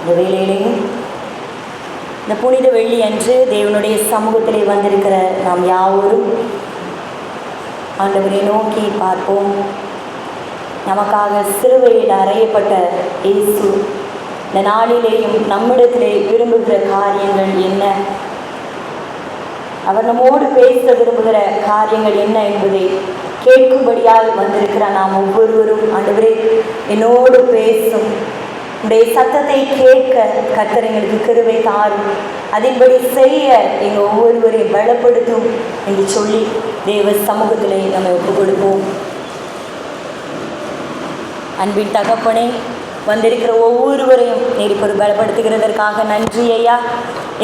இந்த வேளையிலேயும் இந்த புனித வெள்ளி அன்று தேவனுடைய சமூகத்திலே வந்திருக்கிற நாம் யாவரும் ஆண்டவரை நோக்கி பார்ப்போம். நமக்காக சிலுவையில் அறையப்பட்ட இயேசு இந்த நாளிலேயும் நம்மிடத்திலே விரும்புகிற காரியங்கள் என்ன, அவர் நம்மோடு பேச விரும்புகிற காரியங்கள் என்ன என்பதை கேட்கும்படியாக வந்திருக்கிற நாம் ஒவ்வொருவரும், ஆண்டவரே என்னோடு பேசும், உடைய சத்தத்தை கேட்க கர்த்தர் எங்களுக்கு கிருபை தாரும், அதன்படி செய்ய எங்கள் ஒவ்வொருவரையும் பலப்படுத்தும் என்று சொல்லி தேவ சமூகத்திலே நம்ம ஒப்புக் கொடுப்போம். அன்பின் தகப்பனே, வந்திருக்கிற ஒவ்வொருவரையும் நீர் இப்போது பலப்படுத்துகிறதற்காக நன்றி ஐயா.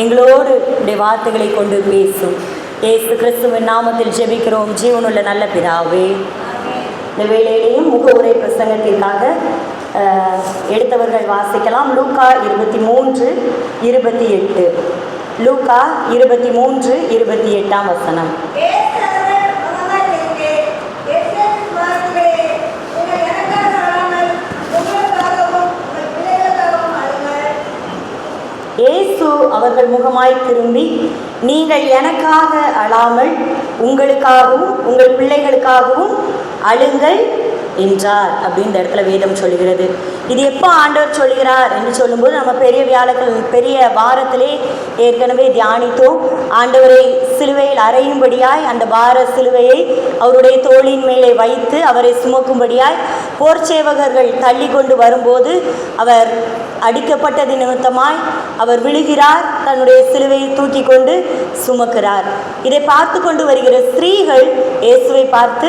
எங்களோடு உடைய வார்த்தைகளை கொண்டு பேசும். இயேசு கிறிஸ்துவின் நாமத்தில் ஜெபிக்கிறோம் ஜீவனுள்ள நல்ல பிதாவே. இந்த வேளையிலேயும் முகவுரை பிரசங்கத்திற்காக எடுத்தவர்கள் வாசிக்கலாம். லூக்கா 23:28. லூக்கா 23:28 வசனம். இயேசு அவர்கள் முகமாய் திரும்பி, நீங்கள் எனக்காக அழாமல் உங்களுக்காகவும் உங்கள் பிள்ளைகளுக்காகவும் அழுங்கள் என்றார் அப்படின்னு இந்த இடத்துல வேதம் சொல்லுகிறது. இது எப்போ ஆண்டவர் சொல்கிறார் என்று சொல்லும்போது, நம்ம பெரிய வாரத்திலே ஏற்கனவே தியானித்தோம். ஆண்டவரை சிலுவையில் அறையும்படியாய் அந்த பார சிலுவையை அவருடைய தோளின் மேலே வைத்து அவரை சுமக்கும்படியாய் போர்ச்சேவகர்கள் தள்ளி கொண்டு வரும்போது அவர் அடிக்கப்பட்டது நிமித்தமாய் அவர் விழுகிறார், தன்னுடைய சிலுவையை தூக்கி கொண்டு சுமக்கிறார். இதை பார்த்து கொண்டு வருகிற ஸ்திரீகள் இயேசுவை பார்த்து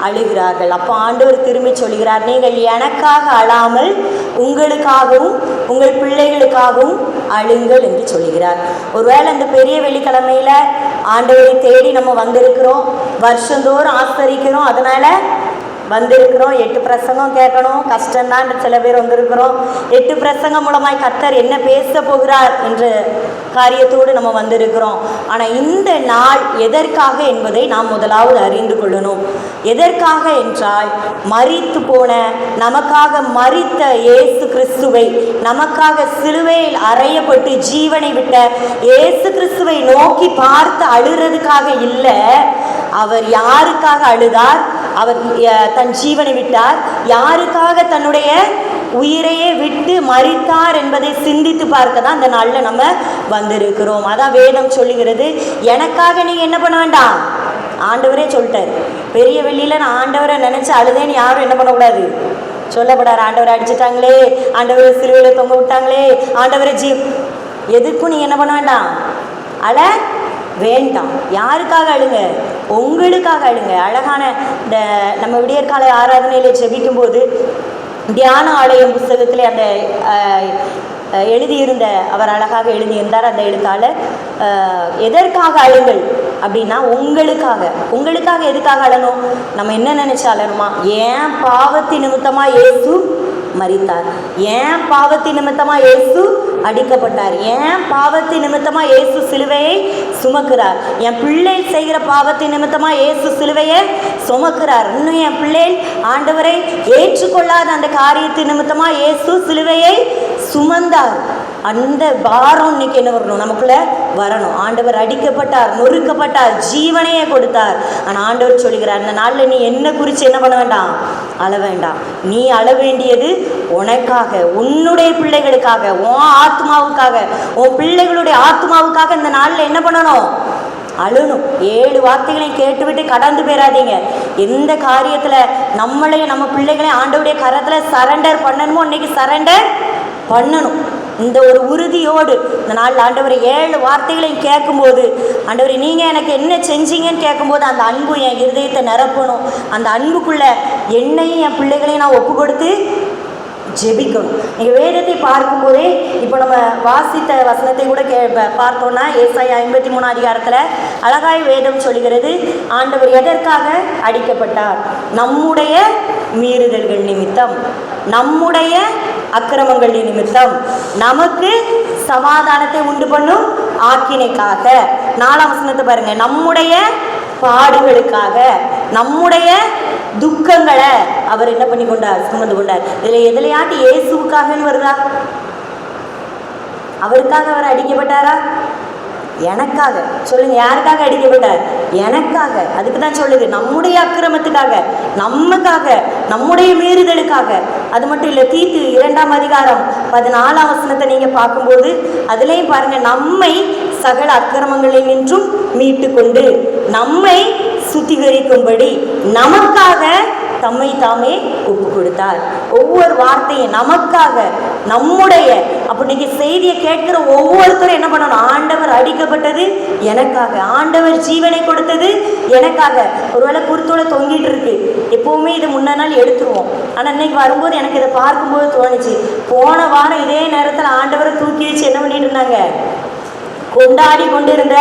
அழுகிறார்கள். அப்போ ஆண்டவர் திரும்பி சொல்கிறார், நீங்கள் எனக்காக அழாமல் உங்களுக்காகவும் உங்கள் பிள்ளைகளுக்காகவும் அழுங்கள் என்று சொல்கிறார். ஒருவேளை அந்த பெரிய வெள்ளிக்கிழமையில ஆண்டவரை தேடி நம்ம வந்திருக்கிறோம், வருஷந்தோறும் ஆசரிக்கிறோம், அதனால வந்திருக்கிறோம். 8 பிரசங்கம் கேட்கணும், கஷ்டம்தான் சில பேர் வந்திருக்கிறோம். 8 பிரசங்கம் மூலமாய் கர்த்தர் என்ன பேச போகிறார் என்ற காரியத்தோடு நம்ம வந்திருக்கிறோம். ஆனால் இந்த நாள் எதற்காக என்பதை நாம் முதலாவது அறிந்து கொள்ளணும். எதற்காக என்றால், மரித்து போன, நமக்காக மரித்த இயேசு கிறிஸ்துவை, நமக்காக சிலுவையில் அறையப்பட்டு ஜீவனை விட்ட இயேசு கிறிஸ்துவை நோக்கி பார்த்து அழுறதுக்காக இல்லை. அவர் யாருக்காக அழுதார், அவர் தன் ஜீவனை விட்டார், யாருக்காக தன்னுடைய உயிரையே விட்டு மரித்தார் என்பதை சிந்தித்து பார்க்க தான் இந்த நாளில் நம்ம வந்திருக்கிறோம். அதான் வேதம் சொல்லுகிறது, எனக்காக நீங்கள் என்ன பண்ண வேண்டாம், ஆண்டவரே சொல்லிட்டார். பெரிய வெள்ளியில் நான் ஆண்டவரை நினச்சி அழுதேன்னு யாரும் என்ன பண்ணக்கூடாது, சொல்லப்படாது. ஆண்டவரை அடிச்சுட்டாங்களே, ஆண்டவரை சிலுவையில் தொங்க விட்டாங்களே, ஆண்டவரை எதுக்கும் நீங்கள் என்ன பண்ண வேண்டாம், அழ வேண்டாம். யாருக்காக அழுங்க, உங்களுக்காக அழுங்க. அழகான இந்த நம்ம விடியற்கால ஆராதனையில ஜெபிக்கும் போது தியான ஆலயம் புஸ்தகத்திலே அந்த எழுதியிருந்த, அவர் அழகாக எழுதியிருந்தார் அந்த எழுத்தாளர். எதற்காக அழுங்கள் அப்படின்னா, உங்களுக்காக எதுக்காக அழணும், நம்ம என்ன நினைச்சு அழணுமா, ஏன் பாவத்தின் நிமித்தமா இயேசு மரித்தார், ஏன் பாவத்தின் நிமித்தமா இயேசு அடிக்கப்பட்டார், ஏன் பாவத்தின் நிமித்தமா இயேசு சிலுவையை சுமக்கிறார், என் பிள்ளை செய்கிற பாவத்தின் நிமித்தமா இயேசு சிலுவையை சுமக்கிறார், இன்னும் என் பிள்ளை ஆண்டவரை ஏற்றுக்கொள்ளாத அந்த காரியத்தின் நிமித்தமா இயேசு சிலுவையை சுமந்தார். அந்த பாரம் இன்னைக்கு என்ன வரணும், நமக்குள்ள வரணும். ஆண்டவர் அடிக்கப்பட்டார், நொறுக்கப்பட்டார், ஜீவனையே கொடுத்தார். ஆனால் ஆண்டவர் சொல்கிறார், அந்த நாளில் நீ என்ன குறித்து என்ன பண்ண வேண்டாம், அழ வேண்டாம். நீ அழ வேண்டியது உனக்காக, உன்னுடைய பிள்ளைகளுக்காக, உன் ஆத்மாவுக்காக, உன் பிள்ளைகளுடைய ஆத்மாவுக்காக இந்த நாளில் என்ன பண்ணணும், அழுணும். 7 வார்த்தைகளையும் கேட்டுவிட்டு கடந்து போயிடாதீங்க. எந்த காரியத்தில் நம்மளையும் நம்ம பிள்ளைகளையும் ஆண்டவருடைய கரத்தில் சரண்டர் பண்ணணுமோ இன்னைக்கு சரண்டர் பண்ணணும். இந்த ஒரு உறுதியோடு இந்த நாள் ஆண்டவரை 7 வார்த்தைகளையும் கேட்கும்போது, ஆண்டவரை நீங்கள் எனக்கு என்ன செஞ்சீங்கன்னு கேட்கும்போது அந்த அன்பு என் இருதயத்தை நிரப்பணும். அந்த அன்புக்குள்ளே என்னையும் என் பிள்ளைகளையும் நான் ஒப்பு கொடுத்து ஜெபிக்கணும். நீங்கள் வேதத்தை பார்க்கும்போதே இப்போ நம்ம வாசித்த வசனத்தை கூட பார்த்தோன்னா, ஏசாயா 53 அதிகாரத்தில் அழகாய் வேதம் சொல்கிறது, ஆண்டவர் எதற்காக அடிக்கப்பட்டார், நம்முடைய மீறுதல்கள் நிமித்தம், நம்முடைய அக்கிரமங்கள் நிமித்தம், நமக்கு சமாதானத்தை உண்டு பண்ணும் ஆக்கினைக்காக. 4ஆம் வசனத்தை பாருங்க, நம்முடைய பாடுகளுக்காக, நம்முடைய துக்கங்களை அவர் என்ன பண்ணி கொண்டார், சுமந்து கொண்டார். இதில் எதிலையாட்டி இயேசுக்காகன்னு வருதா, அவருக்காக அவர் அடிக்கப்பட்டாரா? எனக்காக. சொல்லுங்க, யாருக்காக அடிக்கப்பட்டார்? எனக்காக. அதுக்கு தான் சொல்லுது, நம்முடைய அக்கிரமத்துக்காக, நமக்காக, நம்முடைய மீறுதலுக்காக. அது மட்டும் இல்லை, தீத்து 2ஆம் அதிகாரம் 14ஆம் வசனத்தை நீங்க பார்க்கும்போது அதுலேயும் பாருங்க, நம்மை சகல அக்கிரமங்களில் நின்றும் மீட்டு கொண்டு நம்மை சுத்திகரிக்கும்படி நமக்காக தம்மை தாமே ஒப்பு கொடுத்தார். ஒவ்வொரு வார்த்தையும் நமக்காக, நம்முடைய. அப்போ நீங்க செய்தியை கேட்கிற ஒவ்வொருத்தரும் என்ன பண்ணணும்? ஆண்டவர் அடிக்கப்பட்டது எனக்காக, ஆண்டவர் ஜீவனை கொடுத்தது எனக்காக. ஒருவேளை குருத்தோட தொங்கிட்டு இருக்கு, எப்பவுமே இது முன்ன நாள் எடுத்துருவோம். ஆனால் இன்னைக்கு வரும்போது எனக்கு இதை பார்க்கும்போது தோணுச்சு, போன வாரம் இதே நேரத்தில் ஆண்டவரை தூக்கி வச்சு என்ன பண்ணிட்டு இருந்தாங்க? கொண்டாடி கொண்டிருந்த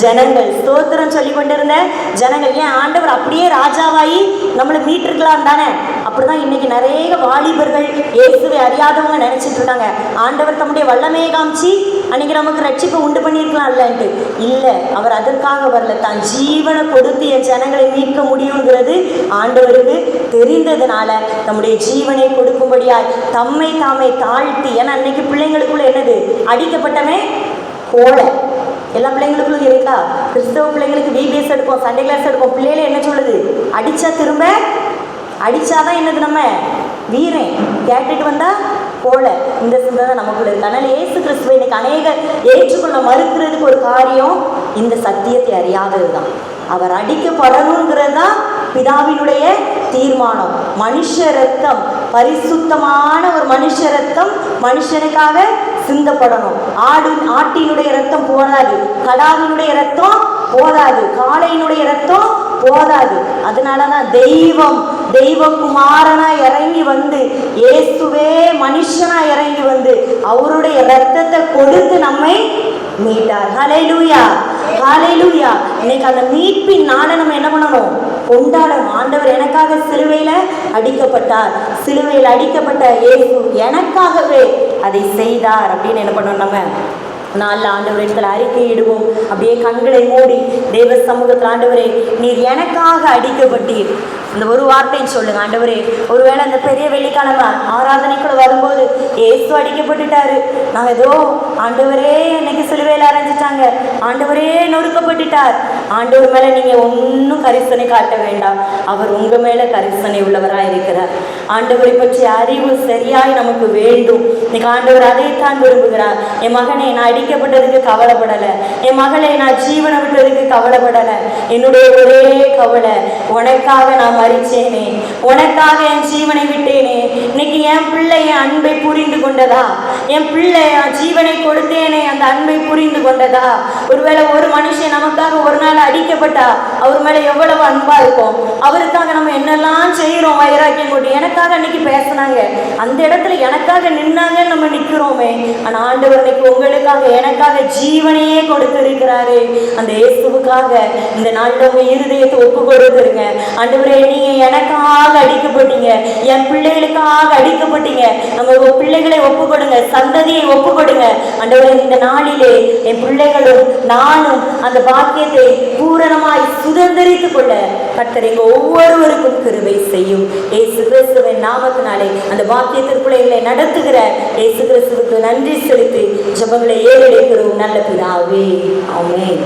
ஜனங்கள், ஸ்தோத்திரம் சொல்லி கொண்டிருந்த ஜனங்கள். ஏன் ஆண்டவர் அப்படியே ராஜாவாயி நம்மளை மீட்டிருக்கலாம் தானே? அப்படிதான் இன்னைக்கு நிறைய வாலிபர்கள் இயேசுவை அறியாதவங்க நினைச்சிட்டு இருக்காங்க. ஆண்டவர் தம்முடைய வல்லமையை காமிச்சு அன்னைக்கு நமக்கு ரட்சிப்பை உண்டு பண்ணியிருக்கலாம் இல்லைன்ட்டு. இல்லை, அவர் அதற்காக வரல, தான் ஜீவனை கொடுத்து என் ஜனங்களை மீட்க முடியுங்கிறது ஆண்டவருக்கு தெரிந்ததுனால தம்முடைய ஜீவனை கொடுக்கும்படியாய் தம்மை தாமே தாழ்த்தி. ஏன்னா அன்னைக்கு பிள்ளைங்களுக்குள்ள என்னது? அடிக்கப்பட்டமே கோலை. எல்லா பிள்ளைங்களுக்குள்ளும் இருக்கா? கிறிஸ்தவ பிள்ளைங்களுக்கு VBS எடுப்போம், சண்டே கிளாஸ் எடுப்போம். பிள்ளைகளே என்ன சொல்லுது? அடித்தா திரும்ப அடித்தாதான் என்னது? நம்ம வீரன் கேட்டுட்டு வந்தால் போல. இந்த சிந்தை தான் நமக்குள்ள இருக்கு. அதனால் இயேசு கிறிஸ்துவை இன்னைக்கு அநேகர் ஏற்றுக்கொள்ள மறுக்கிறதுக்கு ஒரு காரியம் இந்த சத்தியத்தை அறியாதது தான். அவர் அடிக்கப்படணுங்கிறது தான் பிதாவினுடைய தீர்மானம். மனுஷ ரத்தம், பரிசுத்தமான ஒரு மனுஷ ரத்தம் மனுஷனுக்காக சிந்தப்படணும். ஆட்டினுடைய ரத்தம் போதாது, கடாவினுடைய ரத்தம் போதாது, காளையினுடைய ரத்தம் போதாது. அதனாலதான் தெய்வகுமாரனா இறங்கி வந்து, இயேசுவே மனுஷனா இறங்கி வந்து அவருடைய ரத்தத்தை கொடுத்து நம்மை மீட்டார். ஹல்லேலூயா, ஹல்லேலூயா. இன்னைக்கு அந்த மீட்பின் நாளை நம்ம என்ன பண்ணணும்? கொண்டாடணும். ஆண்டவர் எனக்காக சிலுவையில அடிக்கப்பட்டார், சிலுவையில் அடிக்கப்பட்ட இயேசு எனக்காகவே அதை செய்தார் அப்படின்னு என்ன பண்ணணும்? நம்ம நாளில் ஆண்டவரிடத்தில் அறிக்கையிடுவோம். அப்படியே கண்களை மூடி தேவ சமூகத்தில், ஆண்டவரே நீர் எனக்காக அடிக்கப்பட்டீர். இந்த ஒரு வார்த்தைன்னு சொல்லுங்க. ஆண்டவரே, ஒருவேளை அந்த பெரிய வெள்ளிக்கிழமை ஆராதனைக்குள்ள வரும்போது இயேசு அடிக்கப்பட்டுட்டாரு, நான் ஏதோ ஆண்டவரே இன்னைக்கு சிலுவையில் அரைஞ்சிட்டாங்க, ஆண்டவரே நொறுக்கப்பட்டுட்டார். ஆண்டவர் மேலே நீங்கள் ஒன்றும் கரிசனை காட்ட வேண்டாம். அவர் உங்கள் மேலே கரிசனை உள்ளவராக இருக்கிறார். ஆண்டவரை பற்றி அறிவு சரியாய் நமக்கு வேண்டும். இன்னைக்கு ஆண்டவர் அதைத்தான் விரும்புகிறார். என் மகனை, நான் அடிக்கப்பட்டதுக்கு கவலைப்படலை, என் மகளை நான் ஜீவனை விட்டதுக்கு கவலைப்படலை. என்னுடைய ஒரே கவலை, உனக்காக நான் மரிச்சேனே, உனக்காக என் ஜீவனை விட்டேனே. இன்னைக்கு என் பிள்ளை என் அன்பை புரிந்து கொண்டதா? என் பிள்ளை ஜீவனை கொடுத்தேனே, அந்த அன்பை புரிந்து கொண்டதா? ஒருவேளை ஒரு மனுஷன் நமக்காக ஒரு நாள் அடிக்கப்பட்டா அவர் மேல எவ்வளவு அன்பா இருக்கும், அவருக்காக நம்ம என்னெல்லாம் செய்யறோம் வைராக்கியம் கொண்டு. எனக்காக அன்னைக்கு பேசினாங்க, அந்த இடத்துல எனக்காக நின்னாங்க, நம்ம நிக்கிறோமே. ஆனா ஆண்டவர் இன்னைக்கு உங்களுக்காக எனக்காக ஜீவனையே கொடுத்திருக்கிறாரு. அந்த இயேசுவுக்காக இந்த நாளில் உங்க இருதயத்தை ஒப்பு கொடுத்துருங்க. ஆண்டவரே, நீங்க எனக்காக அடிக்கப்பட்டீங்க, என் பிள்ளைகளுக்காக அடிக்கப்பட்டீங்க. நம்ம பிள்ளைகளை ஒப்பு கொடுங்க, சந்ததியை ஒப்பு கொடுங்க. ஆண்டவரே, இந்த நாளிலே என் பிள்ளைகளும் நானும் அந்த பாக்கியத்தை பூரணமாய் சுதந்திரித்துக் கொள்ள கர்த்தர் எங்க ஒவ்வொருவருக்கும் கிருபை செய்யும். இயேசு கிறிஸ்துவின் நாமத்தினாலே அந்த பாக்கியத்திற்குள்ளே எங்களை நடத்துகிற இயேசு கிறிஸ்துவுக்கு நன்றி செலுத்தி ஜெபங்களை ஏறெடுக்கிறோம் நல்ல பிதாவே. ஆமென்.